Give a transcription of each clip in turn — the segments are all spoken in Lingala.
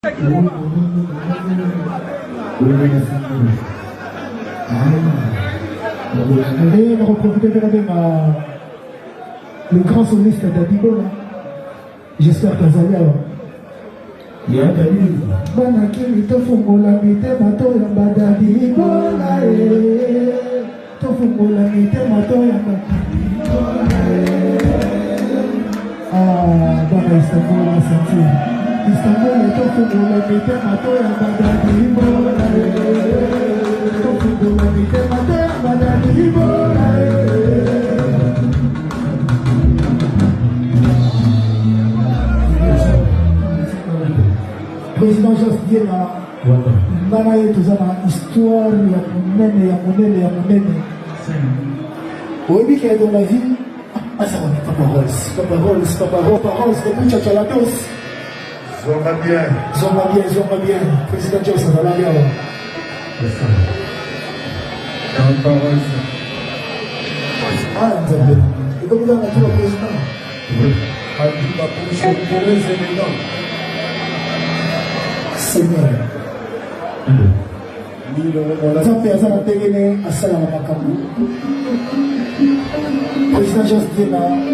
Et on va profiter de le grand soliste d'Adibo. J'espère que vous allez alors. Banakili tofungola mitema toya badadibo tofungola mitema toya badadibo. Bana Istanbul asante. Istanbul tofungola mitema toya badadibo tofungola mitema toya badadibo. Président Jospin Nana est toujours dans l'histoire, il y a mon oui, mais qu'il y a dans la vie, ça va, pas parole, c'est beaucoup de chachalatos. Zoma bien. Président Jospin, ça va bien. C'est ça. Parole, et comme vous avez dit le président. Seigneur. Nzambe aza na ndenge asala na makambo. Président Jospin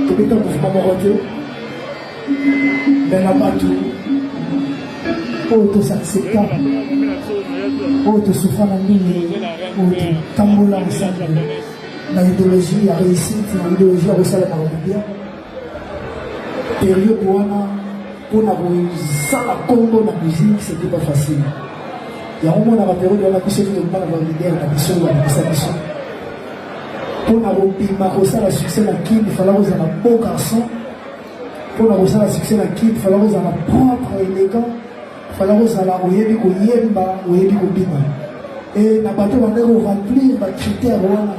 tobeta mouvement moko te me na bato oyo tosaccepta oyo tosouffra na ndenge oyo totambola ensemble na idéologie ya réussite na idéologie ya kosala makambo bien période wana mpona kozala kombo na musique c'était pas facile. Il y a un moment dans la période où on a pu se faire dans le leader na biso na biso mpona kobima kosala succès na kid il fallait kozala beau garçon mpona kosala succès na kid il fallait kozala propre élégant il fallait kozala oyebi koyemba oyebi kobima et na bato bandeki koremplir bacritère wana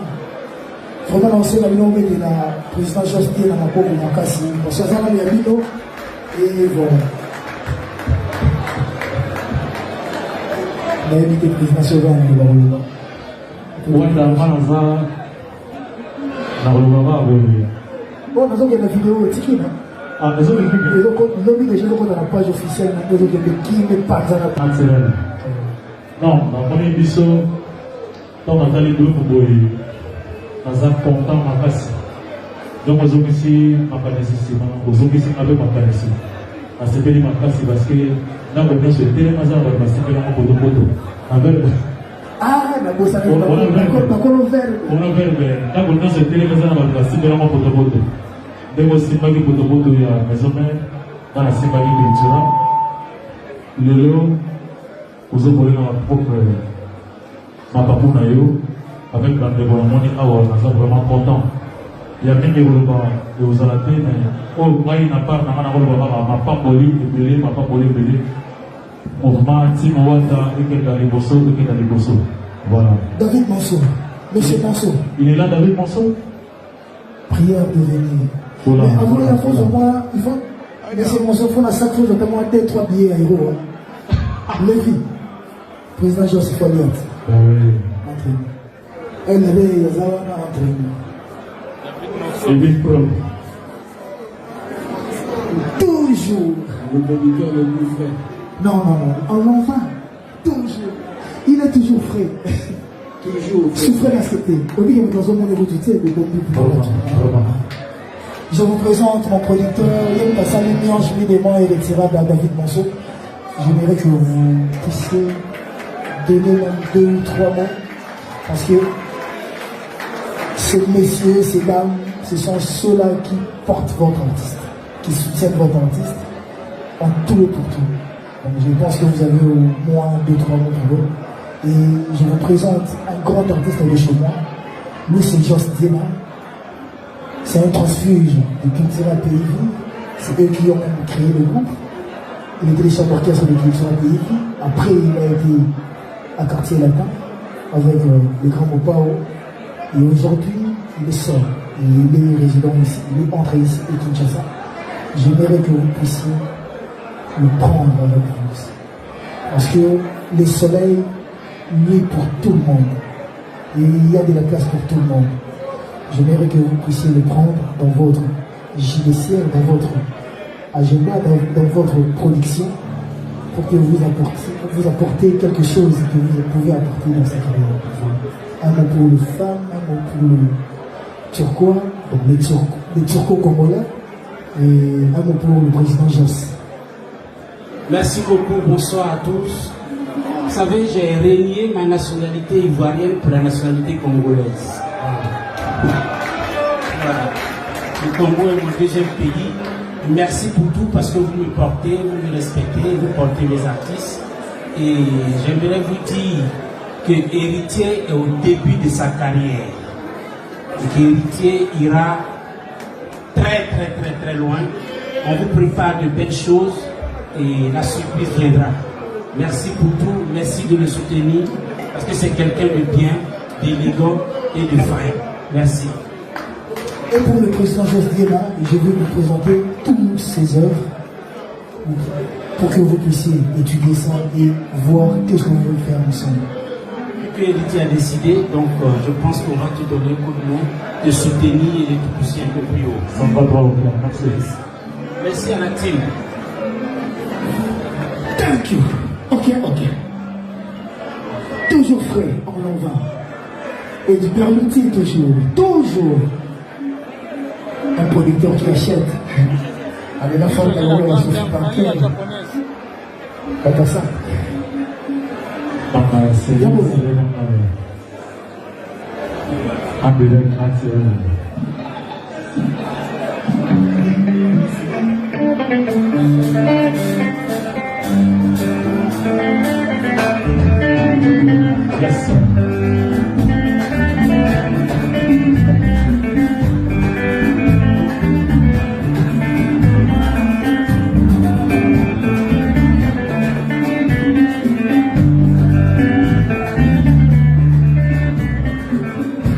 vraiment na osala bino obetela président Jospin na maboko makasi parce que azala ya bino et voilà. Nayebi te président Sauvant de Baroulova. Wanda Manaza na Baroulova Baroulova. Bon, nous avons une vidéo tiki, non? Ah, nous avons une vidéo. Nous avons déjà dans la page officielle, nous avons qui n'est pas dans la page. Excellent. Non, dans mon émission, dans ma télé de Boboy, nous avons content ma casse. Donc, nous avons ici ma connaissance, nous avons ici avec ma connaissance. À ce pays, ma casse, parce que nous avons bien souhaité, nous avons participé à mon photo. Ah, la bossa de la colonne verte. On a vu, mais là, on a ce téléphone à la place, c'est mon photo. Dès que c'est pas du photo, il y a maison mère, dans la Sibali culturelle. Le lieu, vous avez ma propre, ma papou naïo, avec un développement, on est vraiment content. Il y a même des développements, et vous allez dire, oh, moi, il n'a pas, ma pas poli, belé, ma pas poli, belé. Mouvement Timowata, et que dans les bossos, et que dans les bossos. Voilà. David Monceau, monsieur Monceau. Il est là, David Monceau? Prière de venir. Mais avant la fois, au moins, il faut. Monsieur Monceau, il faut la chaque fois, je commande 2-3 billets à Héros. Lévi, président Joseph Folliot. Entraîneur. Elle avait Yazawana entraîneur. Et Big Pro. Toujours. Non, en enfant, toujours. Il est toujours frais. Toujours. Souffrez d'accepter. Je vous présente mon producteur, Yem Kassali Miange Midément et l'excellent David Monceau. J'aimerais que vous puissiez donner même 2 ou 3 mots. Parce que ces messieurs, ces dames, ce sont ceux-là qui portent votre artiste, qui soutiennent votre artiste en tout et pour tout. Donc je pense que vous avez au moins 2-3 mots pour eux. Et je vous présente un grand artiste de chez moi. Lui, c'est Jospin. C'est un transfuge de Cultura PIV. C'est eux qui ont même créé le groupe. Il était les chefs d'orchestre de Cultura PIV. Après, il a été à Quartier Latin avec les grands Mopao. Et aujourd'hui, il est seul. Et il est résident ici. Il est entré ici à Kinshasa. J'aimerais que vous puissiez le prendre avec vous. Parce que le soleil nuit pour tout le monde. Et il y a de la place pour tout le monde. J'aimerais que vous puissiez le prendre dans votre JDC, dans votre agenda, dans votre production. pour que vous apportez quelque chose que vous pouvez apporter dans sa carrière. Un mot pour les femmes, un mot pour le Turquois, donc les Turco-Congolais, et un mot pour le président Joss. Merci beaucoup, bonsoir à tous. Vous savez, j'ai renié ma nationalité ivoirienne pour la nationalité congolaise. Voilà. Le Congo est mon deuxième pays. Merci pour tout parce que vous me portez, vous me respectez, vous portez les artistes. Et j'aimerais vous dire que Héritier est au début de sa carrière. Et qu'Héritier ira très loin. On vous prépare de belles choses et la surprise viendra. Merci pour tout, merci de le soutenir parce que c'est quelqu'un de bien, d'élégant et de fin. Merci. Et pour le président Joss Diema, je vais vous présenter toutes ses œuvres pour que vous puissiez étudier ça et voir qu'est-ce qu'on veut faire ensemble. Que Héritier a décidé, donc je pense qu'on va te donner un coup de main, de soutenir et de te pousser un peu plus haut. Ça me va pas au plan. Merci. Merci à la team. Thank you. Ok. Toujours frais, on en va. Et du permuté toujours. Un producteur qui achète. Allez, la femme d'Angola, elle se fait par quelle? Pas ça. C'est bien. Yes.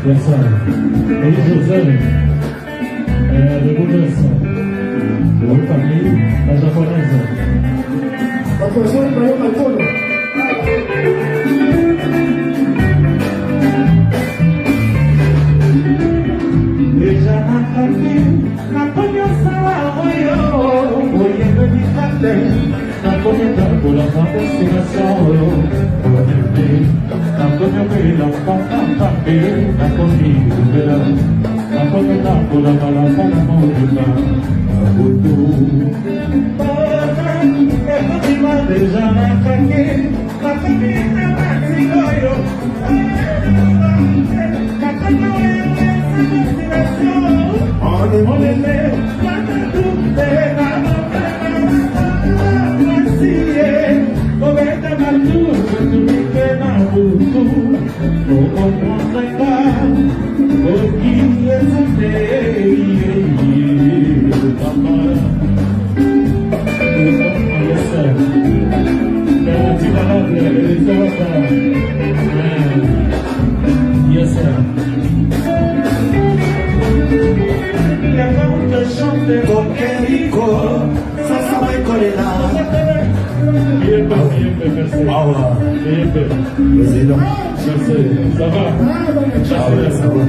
Yes, sir. Et José, le gouverneur, de votre famille, la japonaise. La personne va y avoir Déjà na konyosa oyo oyebeli kate nakometa kolanda destination oyo oyebe nakomepela mpaka mpe nakomilubela nakometa kolabalaka na mobima butu ekobima deja nakake nakomina masikoyo Yes, sir. Président. Ça va? Ça va.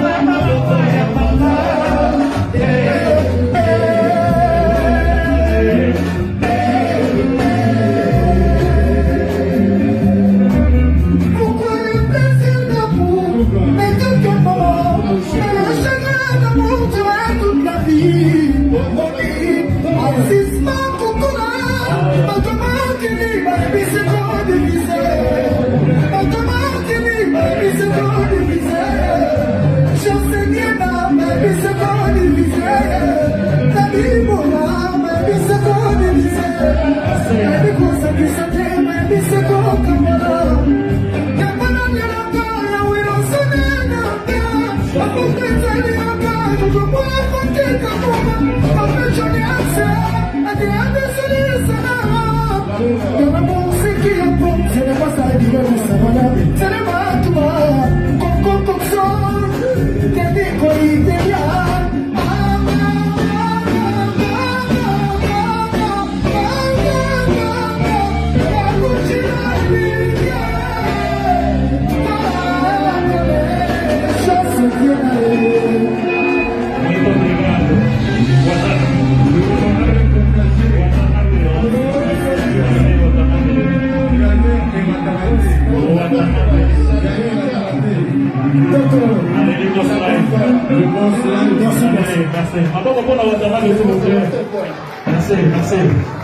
Double, Merci. Merci.